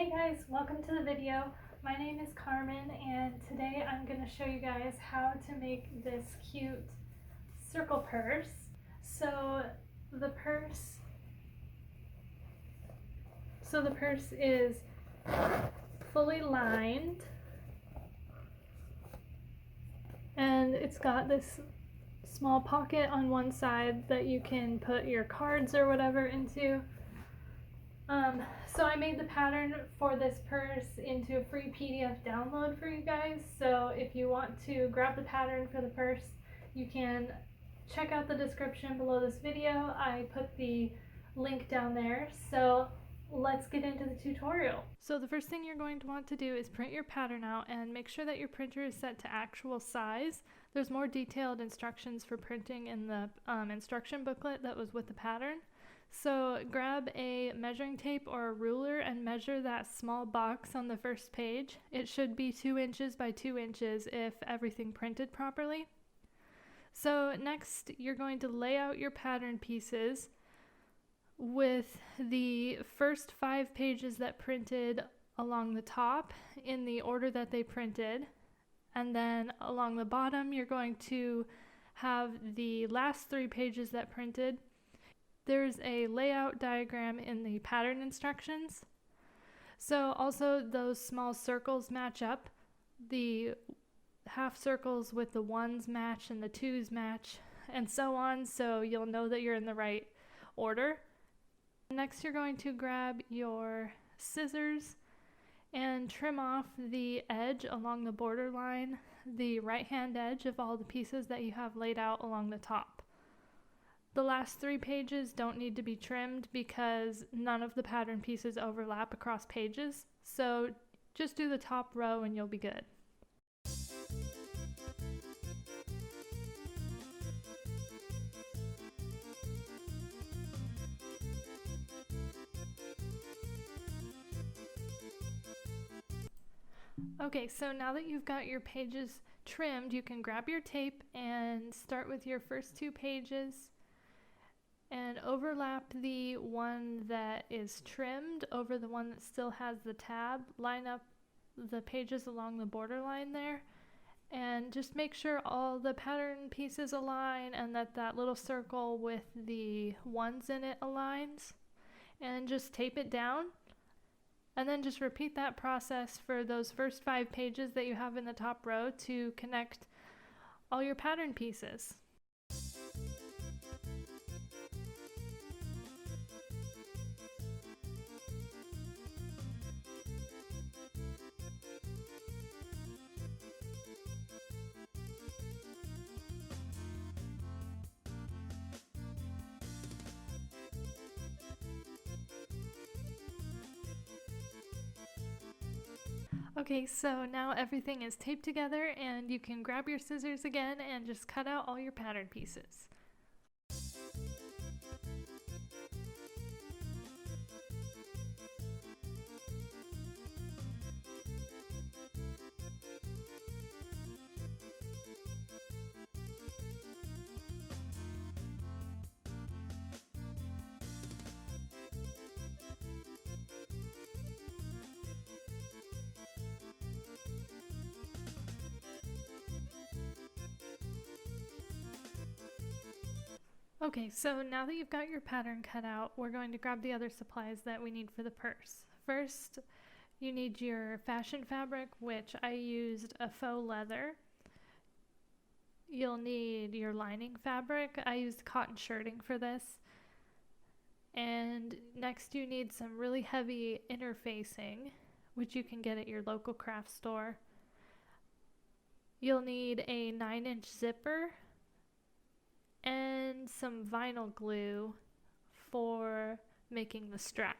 Hey guys, welcome to the video. My name is Carmen and today I'm going to show you guys how to make this cute circle purse. So the purse is fully lined and it's got this small pocket on one side that you can put your cards or whatever into. So I made the pattern for this purse into a free PDF download for you guys. So if you want to grab the pattern for the purse, you can check out the description below this video. I put the link down there. So let's get into the tutorial. So the first thing you're going to want to do is print your pattern out and make sure that your printer is set to actual size. There's more detailed instructions for printing in the instruction booklet that was with the pattern. So grab a measuring tape or a ruler and measure that small box on the first page. It should be 2 inches by 2 inches if everything printed properly. So next you're going to lay out your pattern pieces with the first 5 pages that printed along the top in the order that they printed, and then along the bottom you're going to have the last 3 pages that printed. There's a layout diagram in the pattern instructions. So also those small circles match up. The half circles with the ones match and the twos match and so on, so you'll know that you're in the right order. Next you're going to grab your scissors and trim off the edge along the border line, the right hand edge of all the pieces that you have laid out along the top. The last 3 pages don't need to be trimmed because none of the pattern pieces overlap across pages, so just do the top row and you'll be good. Okay, so now that you've got your pages trimmed, you can grab your tape and start with your first 2 pages and overlap the one that is trimmed over the one that still has the tab. Line up the pages along the border line there and just make sure all the pattern pieces align and that that little circle with the ones in it aligns, and just tape it down. And then just repeat that process for those first 5 pages that you have in the top row to connect all your pattern pieces. Okay, so now everything is taped together and you can grab your scissors again and just cut out all your pattern pieces. Okay, so now that you've got your pattern cut out, we're going to grab the other supplies that we need for the purse. First, you need your fashion fabric, which I used a faux leather. You'll need your lining fabric. I used cotton shirting for this. And next you need some really heavy interfacing, which you can get at your local craft store. You'll need a 9-inch zipper and some vinyl glue for making the strap.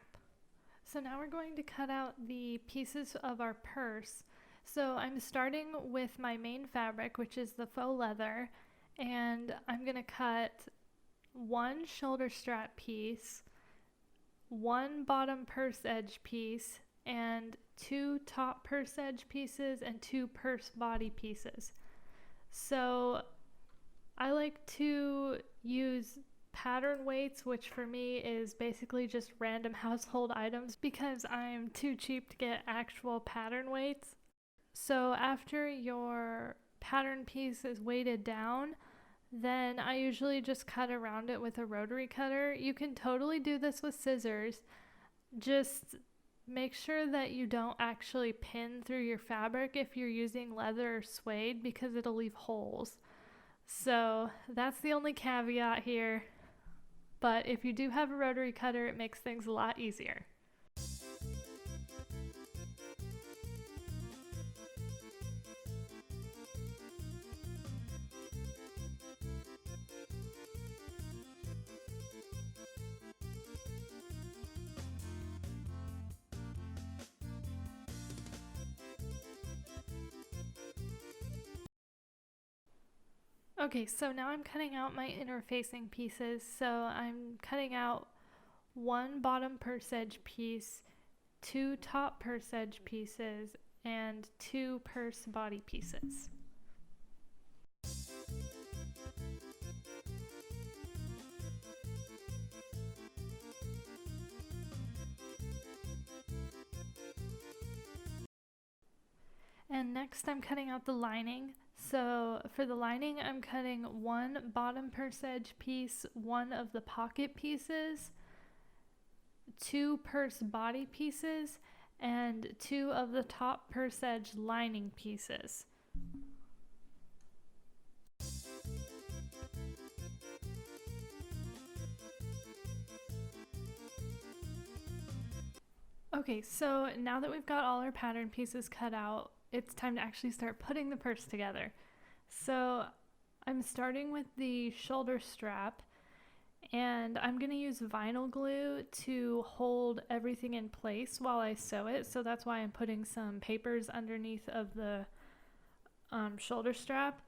So now we're going to cut out the pieces of our purse. So I'm starting with my main fabric, which is the faux leather, and I'm going to cut 1 shoulder strap piece, 1 bottom purse edge piece, and 2 top purse edge pieces and 2 purse body pieces. So I like to use pattern weights, which for me is basically just random household items because I'm too cheap to get actual pattern weights. So after your pattern piece is weighted down, then I usually just cut around it with a rotary cutter. You can totally do this with scissors. Just make sure that you don't actually pin through your fabric if you're using leather or suede because it'll leave holes. So that's the only caveat here. But if you do have a rotary cutter, it makes things a lot easier. Okay, so now I'm cutting out my interfacing pieces. So I'm cutting out one bottom purse edge piece, two top purse edge pieces, and two purse body pieces. And next I'm cutting out the lining. So for the lining, I'm cutting one bottom purse edge piece, one of the pocket pieces, two purse body pieces, and two of the top purse edge lining pieces. Okay, so now that we've got all our pattern pieces cut out, it's time to actually start putting the purse together. So I'm starting with the shoulder strap, and I'm going to use vinyl glue to hold everything in place while I sew it. So that's why I'm putting some papers underneath of the shoulder strap,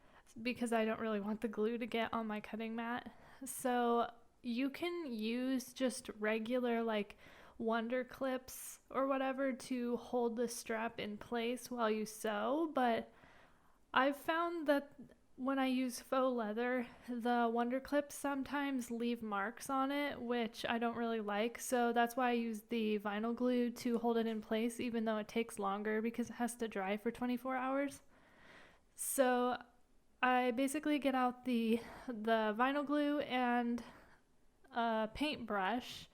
because I don't really want the glue to get on my cutting mat. So you can use just regular like Wonder clips or whatever to hold the strap in place while you sew, but I've found that when I use faux leather, the Wonder clips sometimes leave marks on it, which I don't really like, so that's why I use the vinyl glue to hold it in place, even though it takes longer because it has to dry for 24 hours. So I basically get out the vinyl glue and a paintbrush,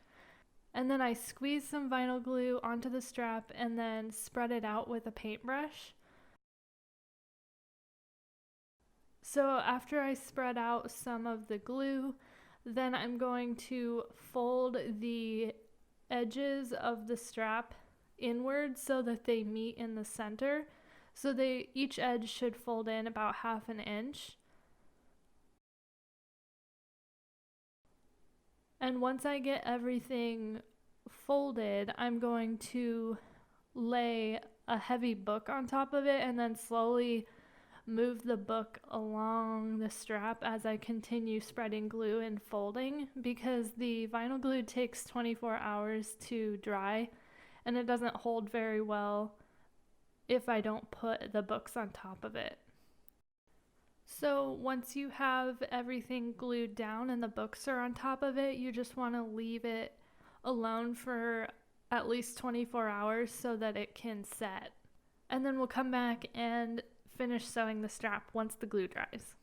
and then I squeeze some vinyl glue onto the strap and then spread it out with a paintbrush. So after I spread out some of the glue, then I'm going to fold the edges of the strap inward so that they meet in the center. So each edge should fold in about 1/2 inch. And once I get everything folded, I'm going to lay a heavy book on top of it and then slowly move the book along the strap as I continue spreading glue and folding, because the vinyl glue takes 24 hours to dry and it doesn't hold very well if I don't put the books on top of it. So once you have everything glued down and the books are on top of it, you just want to leave it alone for at least 24 hours so that it can set. And then we'll come back and finish sewing the strap once the glue dries.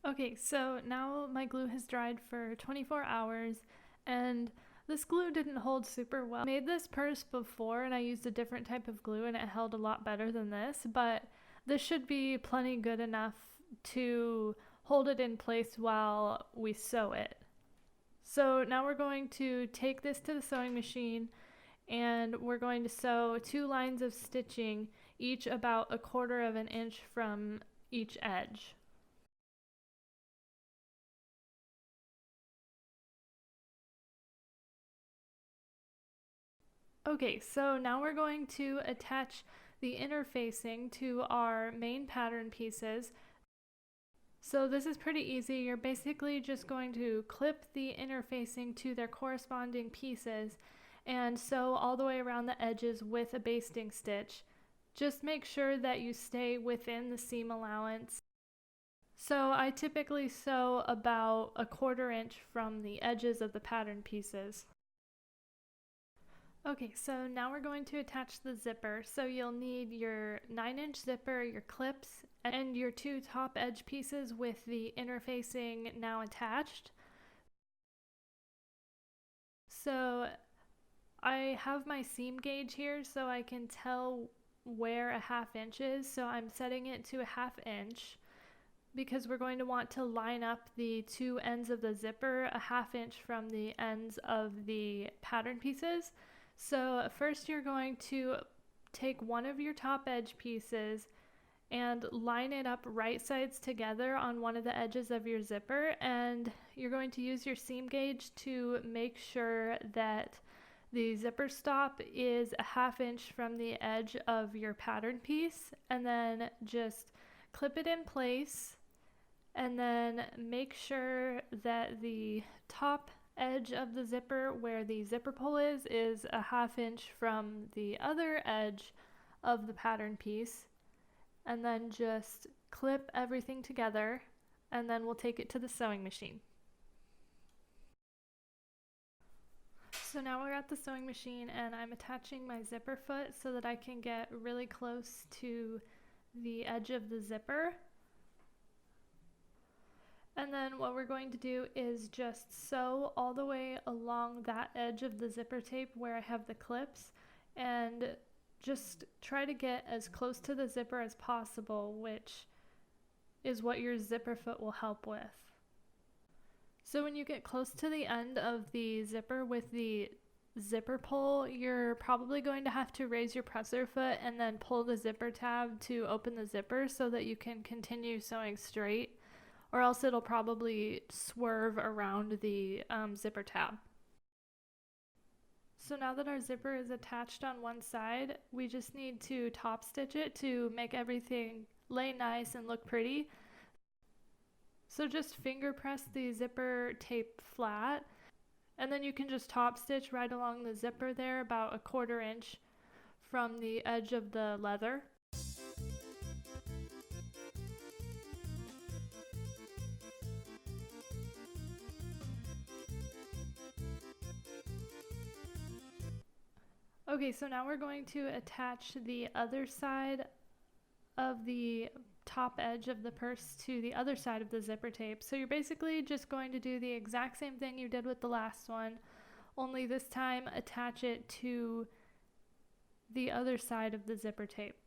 Okay, so now my glue has dried for 24 hours and this glue didn't hold super well. I made this purse before and I used a different type of glue and it held a lot better than this, but this should be plenty good enough to hold it in place while we sew it. So now we're going to take this to the sewing machine and we're going to sew 2 lines of stitching, each about 1/4 inch from each edge. Okay, so now we're going to attach the interfacing to our main pattern pieces. So this is pretty easy. You're basically just going to clip the interfacing to their corresponding pieces and sew all the way around the edges with a basting stitch. Just make sure that you stay within the seam allowance. So I typically sew about a 1/4 inch from the edges of the pattern pieces. Okay, so now we're going to attach the zipper. So you'll need your 9-inch zipper, your clips, and your 2 top edge pieces with the interfacing now attached. So I have my seam gauge here so I can tell where a 1/2 inch is. So I'm setting it to a 1/2 inch because we're going to want to line up the 2 ends of the zipper a 1/2 inch from the ends of the pattern pieces. So first you're going to take one of your top edge pieces and line it up right sides together on one of the edges of your zipper, and you're going to use your seam gauge to make sure that the zipper stop is a 1/2 inch from the edge of your pattern piece, and then just clip it in place, and then make sure that the top edge of the zipper where the zipper pull is a 1/2 inch from the other edge of the pattern piece, and then just clip everything together, and then we'll take it to the sewing machine. So now we're at the sewing machine and I'm attaching my zipper foot so that I can get really close to the edge of the zipper. And then what we're going to do is just sew all the way along that edge of the zipper tape where I have the clips, and just try to get as close to the zipper as possible, which is what your zipper foot will help with. So when you get close to the end of the zipper with the zipper pull, you're probably going to have to raise your presser foot and then pull the zipper tab to open the zipper so that you can continue sewing straight, or else it'll probably swerve around the zipper tab. So now that our zipper is attached on one side, we just need to top stitch it to make everything lay nice and look pretty. So just finger press the zipper tape flat, and then you can just top stitch right along the zipper there about a 1/4 inch from the edge of the leather. Okay, so now we're going to attach the other side of the top edge of the purse to the other side of the zipper tape. So you're basically just going to do the exact same thing you did with the last one, only this time attach it to the other side of the zipper tape.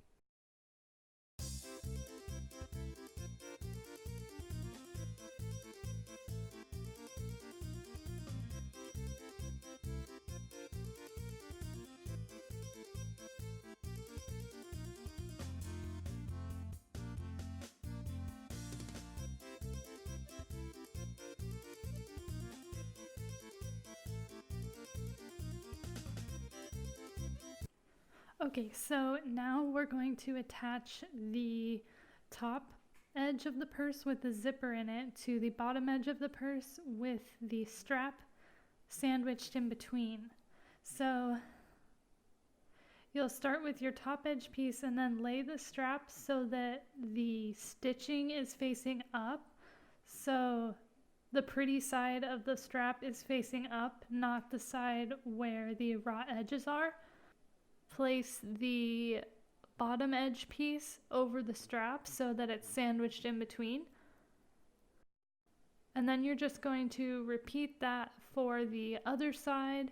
Okay, so now we're going to attach the top edge of the purse with the zipper in it to the bottom edge of the purse with the strap sandwiched in between. So you'll start with your top edge piece and then lay the strap so that the stitching is facing up. So the pretty side of the strap is facing up, not the side where the raw edges are. Place the bottom edge piece over the strap so that it's sandwiched in between. And then you're just going to repeat that for the other side.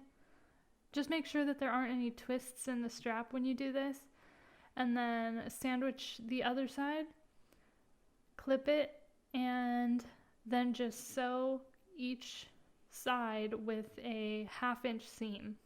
Just make sure that there aren't any twists in the strap when you do this. And then sandwich the other side, clip it, and then just sew each side with a 1/2 inch seam.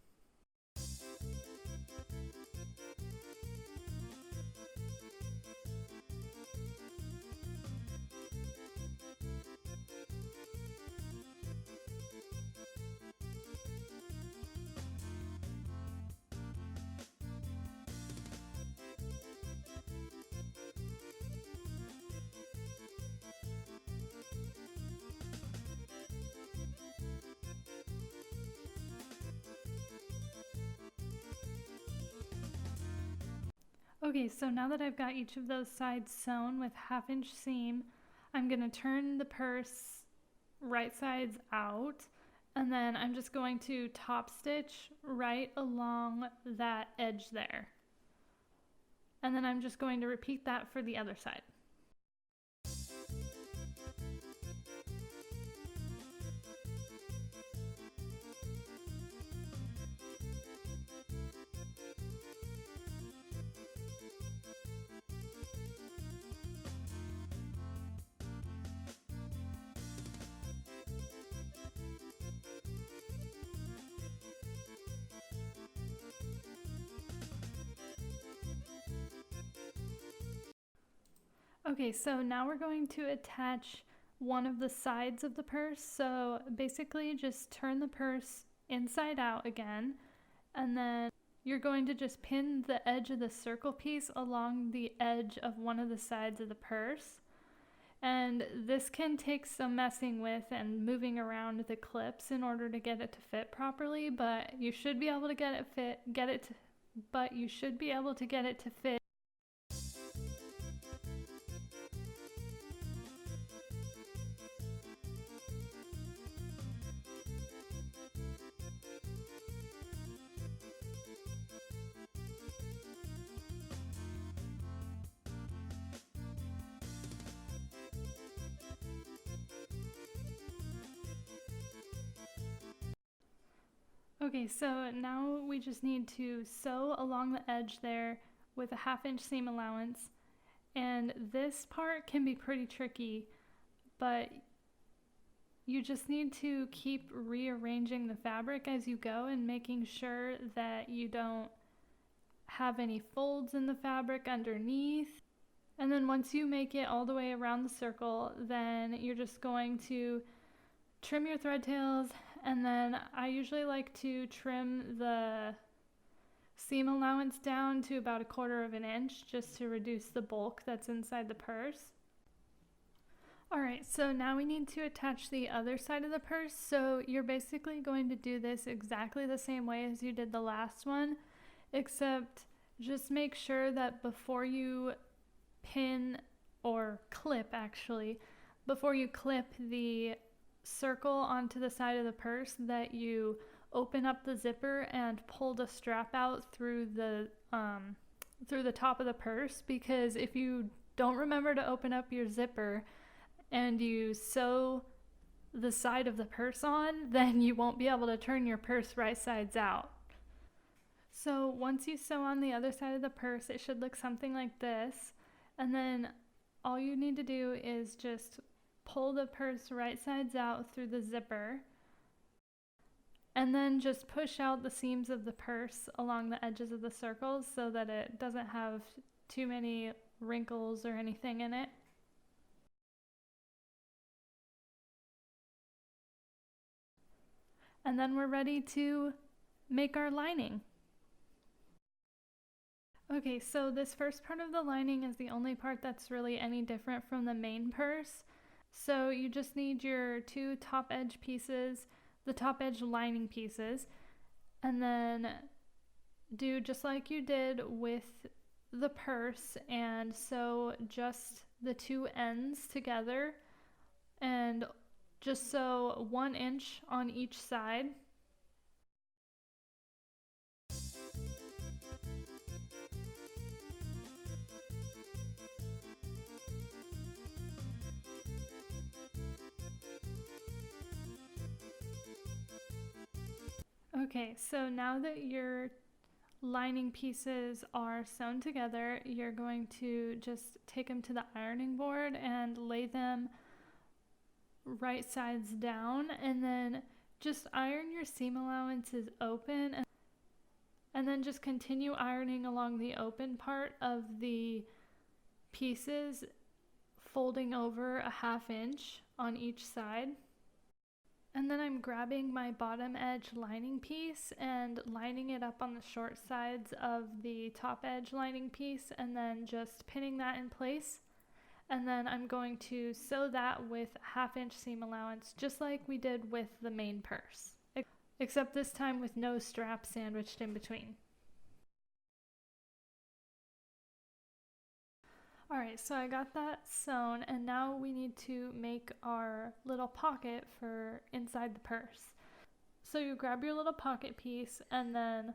Okay, so now that I've got each of those sides sewn with 1/2 inch seam, I'm going to turn the purse right sides out, and then I'm just going to top stitch right along that edge there. And then I'm just going to repeat that for the other side. Okay, so now we're going to attach one of the sides of the purse. So basically just turn the purse inside out again, and then you're going to just pin the edge of the circle piece along the edge of one of the sides of the purse. And this can take some messing with and moving around the clips in order to get it to fit properly, but you should be able to get it fit, to fit. Okay, so now we just need to sew along the edge there with a 1/2 inch seam allowance. And this part can be pretty tricky, but you just need to keep rearranging the fabric as you go and making sure that you don't have any folds in the fabric underneath. And then once you make it all the way around the circle, then you're just going to trim your thread tails, and then I usually like to trim the seam allowance down to about 1/4 inch just to reduce the bulk that's inside the purse. Alright, so now we need to attach the other side of the purse. So you're basically going to do this exactly the same way as you did the last one, except just make sure that before you pin or clip, actually, before you clip the circle onto the side of the purse, that you open up the zipper and pull the strap out through the top of the purse, because if you don't remember to open up your zipper and you sew the side of the purse on, then you won't be able to turn your purse right sides out. So once you sew on the other side of the purse, it should look something like this, and then all you need to do is just pull the purse right sides out through the zipper, and then just push out the seams of the purse along the edges of the circles so that it doesn't have too many wrinkles or anything in it. And then we're ready to make our lining. Okay, so this first part of the lining is the only part that's really any different from the main purse. So you just need your 2 top edge pieces, the top edge lining pieces, and then do just like you did with the purse and sew just the 2 ends together, and just sew 1 inch on each side. Okay, so now that your lining pieces are sewn together, you're going to just take them to the ironing board and lay them right sides down, and then just iron your seam allowances open, and then just continue ironing along the open part of the pieces, folding over a 1/2 inch on each side. And then I'm grabbing my bottom edge lining piece and lining it up on the short sides of the top edge lining piece, and then just pinning that in place. And then I'm going to sew that with a 1/2 inch seam allowance, just like we did with the main purse, except this time with no strap sandwiched in between. Alright, so I got that sewn, and now we need to make our little pocket for inside the purse. So you grab your little pocket piece, and then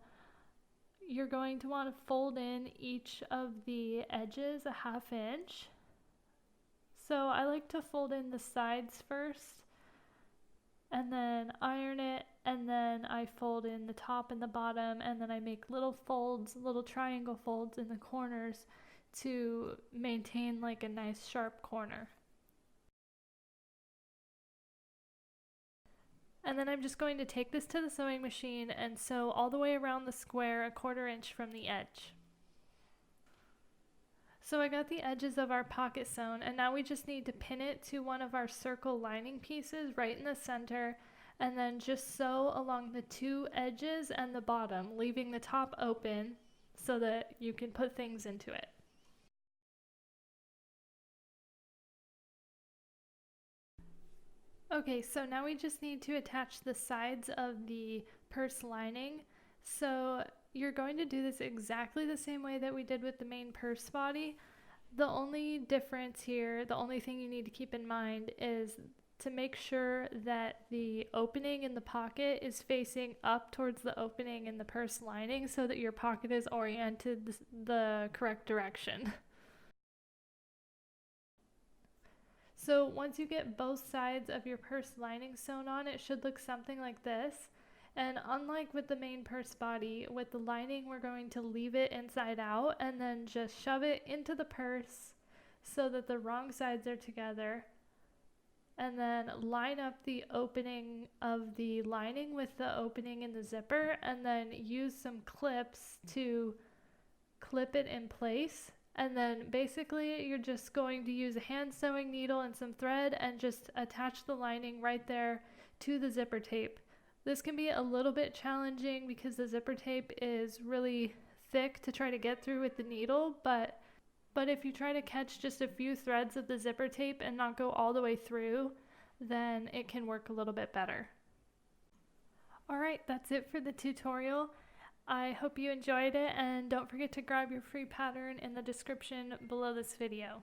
you're going to want to fold in each of the edges a 1/2 inch. So I like to fold in the sides first, and then iron it, and then I fold in the top and the bottom, and then I make little folds, little triangle folds in the corners to maintain like a nice sharp corner. And then I'm just going to take this to the sewing machine and sew all the way around the square a 1/4 inch from the edge. So I got the edges of our pocket sewn, and now we just need to pin it to one of our circle lining pieces right in the center, and then just sew along the 2 edges and the bottom, leaving the top open so that you can put things into it. Okay, so now we just need to attach the sides of the purse lining. So you're going to do this exactly the same way that we did with the main purse body. The only difference here, the only thing you need to keep in mind is to make sure that the opening in the pocket is facing up towards the opening in the purse lining so that your pocket is oriented the correct direction. So once you get both sides of your purse lining sewn on, it should look something like this. And unlike with the main purse body, with the lining we're going to leave it inside out and then just shove it into the purse so that the wrong sides are together. And then line up the opening of the lining with the opening in the zipper, and then use some clips to clip it in place. And then basically you're just going to use a hand sewing needle and some thread and just attach the lining right there to the zipper tape. This can be a little bit challenging because the zipper tape is really thick to try to get through with the needle, but if you try to catch just a few threads of the zipper tape and not go all the way through, then it can work a little bit better. Alright, that's it for the tutorial. I hope you enjoyed it, and don't forget to grab your free pattern in the description below this video.